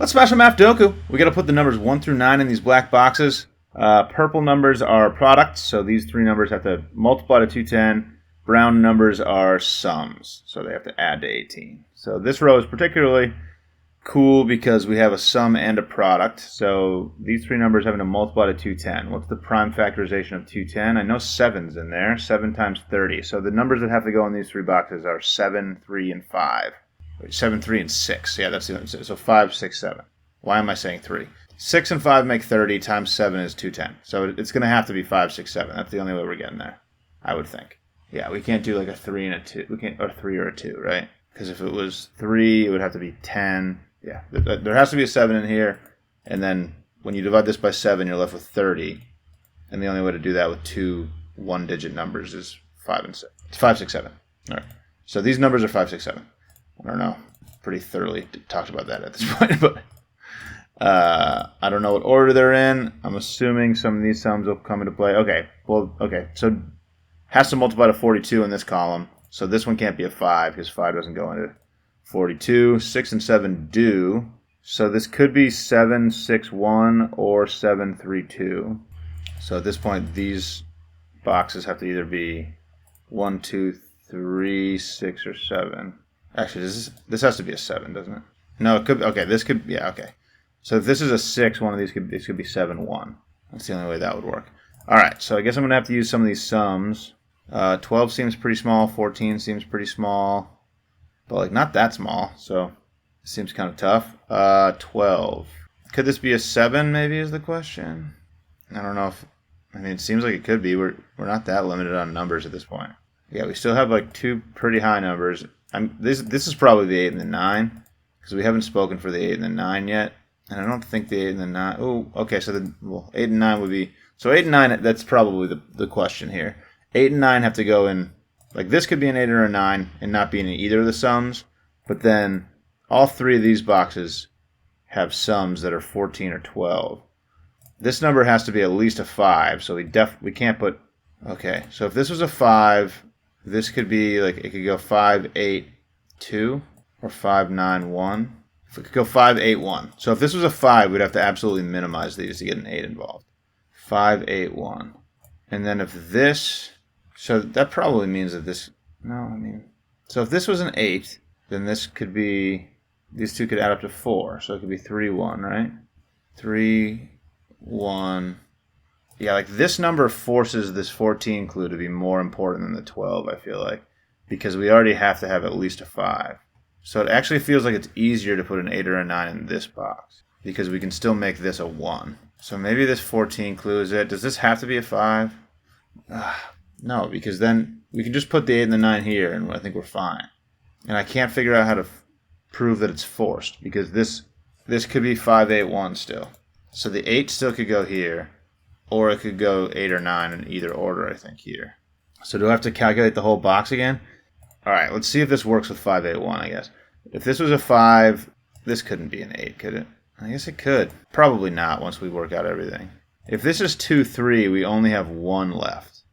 Let's smash some Maffdoku. We got to put the numbers 1 through 9 in these black boxes. Purple numbers are products, so these three numbers have to multiply to 210. Brown numbers are sums, so they have to add to 18. So this row is particularly cool because we have a sum and a product. So these three numbers having to multiply to 210. What's the prime factorization of 210? I know 7's in there. 7 times 30. So the numbers that have to go in these three boxes are 7, 3, and 5. 7, 3, and 6. Yeah, that's the one. So 5, 6, 7. Why am I saying 3? 6 and 5 make 30 times 7 is 210. So it's going to have to be 5, 6, 7. That's the only way we're getting there, I would think. Yeah, we can't do like a 3 and a 2. We can't, or 3 or a 2, right? Because if it was 3, it would have to be 10. Yeah, there has to be a 7 in here. And then when you divide this by 7, you're left with 30. And the only way to do that with two one-digit numbers is 5 and 6. It's 5, 6, 7. All right. So these numbers are 5, 6, 7. I don't know. Pretty thoroughly talked about that at this point, but I don't know what order they're in. I'm assuming some of these sums will come into play. Okay, well, okay. So has to multiply to 42 in this column. So this one can't be a 5 because 5 doesn't go into 42. 6 and 7 do. So this could be 7, 6, 1 or 7, 3, 2. So at this point, these boxes have to either be 1, 2, 3, 6, or 7. Actually, this has to be a 7, doesn't it? No, it could. Okay, this could. Yeah, okay. So if this is a 6, one of these could be 7, 1. That's the only way that would work. All right, so I guess I'm going to have to use some of these sums. 12 seems pretty small. 14 seems pretty small. But, like, not that small, so it seems kind of tough. 12. Could this be a 7, maybe, is the question? I don't know if... I mean, it seems like it could be. We're not that limited on numbers at this point. Yeah, we still have, like, two pretty high numbers. This is probably the 8 and the 9, because we haven't spoken for the 8 and the 9 yet. And I don't think the 8 and the 9... Oh, okay, so the 8 and 9 would be... So 8 and 9, that's probably the question here. 8 and 9 have to go in... Like, this could be an 8 or a 9 and not be in either of the sums. But then all three of these boxes have sums that are 14 or 12. This number has to be at least a 5, so we can't put... Okay, so if this was a 5, this could be, like, it could go 5, 8, 2, or 5, 9, 1. If it could go 5, 8, 1. So if this was a 5, we'd have to absolutely minimize these to get an 8 involved. 5, 8, 1. And then if this... So that probably means that this... No, I mean... So if this was an 8, then this could be... These two could add up to 4. So it could be 3, 1, right? 3, 1... Yeah, like this number forces this 14 clue to be more important than the 12, I feel like. Because we already have to have at least a 5. So it actually feels like it's easier to put an 8 or a 9 in this box. Because we can still make this a 1. So maybe this 14 clue is it. Does this have to be a 5? No, because then we can just put the 8 and the 9 here and I think we're fine. And I can't figure out how to prove that it's forced. Because this could be 5, 8, 1 still. So the 8 still could go here. Or it could go 8 or 9 in either order, I think, here. So do I have to calculate the whole box again? All right, let's see if this works with 5, 8, 1, I guess. If this was a 5, this couldn't be an 8, could it? I guess it could. Probably not once we work out everything. If this is 2, 3, we only have 1 left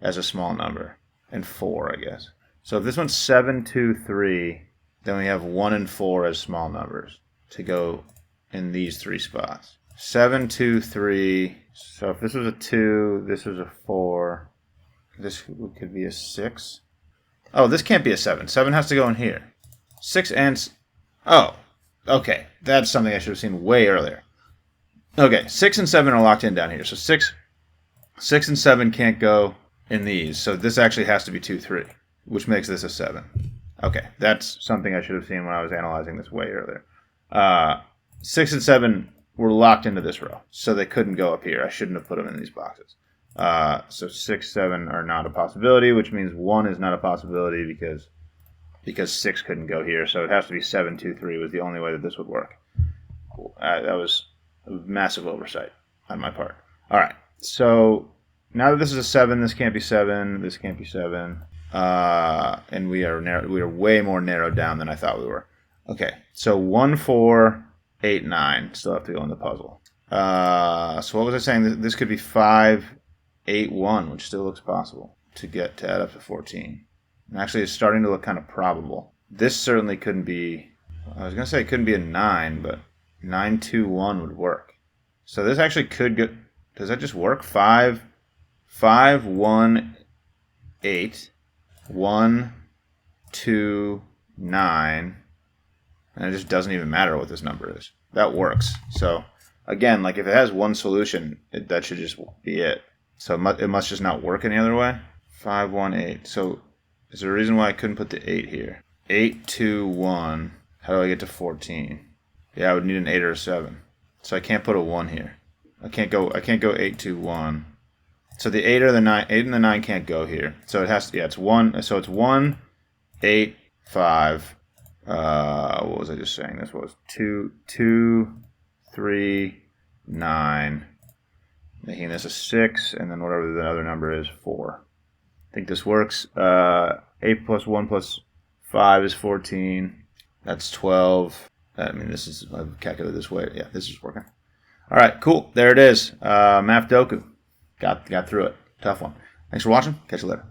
as a small number. And 4, I guess. So if this one's 7, 2, 3, then we have 1 and 4 as small numbers to go in these three spots. 7, 2, 3... So if this was a 2, this was a 4, this could be a 6. Oh, this can't be a 7. 7 has to go in here. 6 and... Oh, okay. That's something I should have seen way earlier. Okay, 6 and 7 are locked in down here. So 6 and 7 can't go in these. So this actually has to be 2, 3, which makes this a 7. Okay, that's something I should have seen when I was analyzing this way earlier. 6 and 7... were locked into this row, so they couldn't go up here. I shouldn't have put them in these boxes. So 6, 7 are not a possibility, which means 1 is not a possibility because 6 couldn't go here. So it has to be 7, 2, 3 was the only way that this would work. That was a massive oversight on my part. All right, so now that this is a 7, this can't be 7, this can't be 7, and we are way more narrowed down than I thought we were. Okay, so 1, 4... 8, 9 still have to go in the puzzle. So what was I saying? This could be 5, 8, 1, which still looks possible to add up to 14. And actually, it's starting to look kind of probable. This certainly couldn't be... I was going to say it couldn't be a 9, but 921 would work. So this actually could go. Does that just work? 5, 5, 1, 8, 1, 2, 9. And it just doesn't even matter what this number is. That works. So again, like if it has one solution, that should just be it. So it must just not work any other way. 5, 1, 8. So is there a reason why I couldn't put the 8 here? 8, 2, 1. How do I get to 14? Yeah, I would need an 8 or a 7. So I can't put a 1 here. I can't go 8, 2, 1. So the 8 or the 9, 8 and the 9 can't go here. So it has to, yeah, it's 1. So it's 1, 8, 5. What was I just saying? This was 2, 3, 9. Making this a 6, and then whatever the other number is, 4. I think this works. 8 plus 1 plus 5 is 14. That's 12. I mean, this is, I've calculated this way. Yeah, this is working. All right, cool. There it is. Maffdoku. Got through it. Tough one. Thanks for watching. Catch you later.